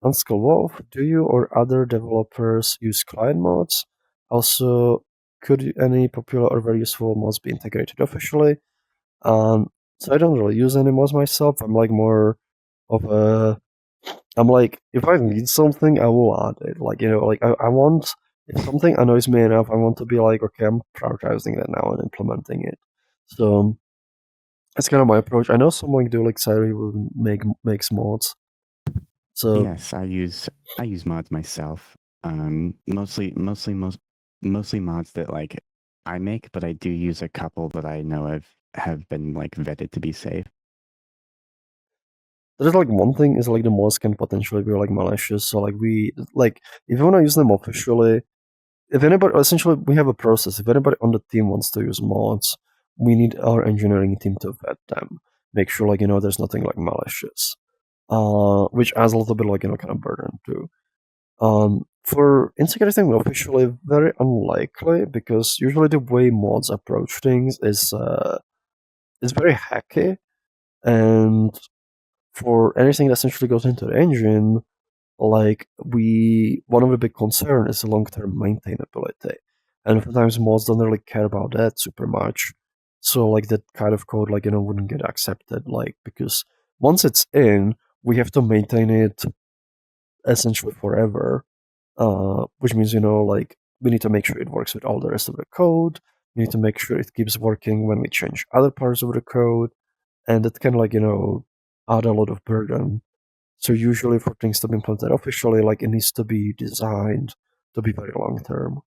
Unskilled Wolf, do you or other developers use client mods? Also, could any popular or very useful mods be integrated officially? So I don't really use any mods myself. I'm like more of a I'm like, if I need something, I will add it. Like, like I want, if something annoys me enough, I want to be like, okay, I'm prioritizing that now and implementing it. So that's kind of my approach. I know someone do like Siri will makes mods. So Yes, I use mods myself. Mostly mods that like I make, but I do use a couple that I know have been like vetted to be safe. there's like one thing is like the mods can potentially be like malicious. So like if you want to use them officially, if anybody essentially we have a process. If anybody on the team wants to use mods, we need our engineering team to vet them, make sure like there's nothing like malicious. Which adds a little bit like kind of burden too. For integrating officially, very unlikely because usually the way mods approach things is very hacky, and for anything that essentially goes into the engine, like one of the big concern is the long-term maintainability, and sometimes mods don't really care about that super much. So like that kind of code like wouldn't get accepted, like because once it's in, we have to maintain it essentially forever. Which means like we need to make sure it works with all the rest of the code. We need to make sure it keeps working when we change other parts of the code, and that can like add a lot of burden. So usually for things to be implemented officially, like it needs to be designed to be very long term.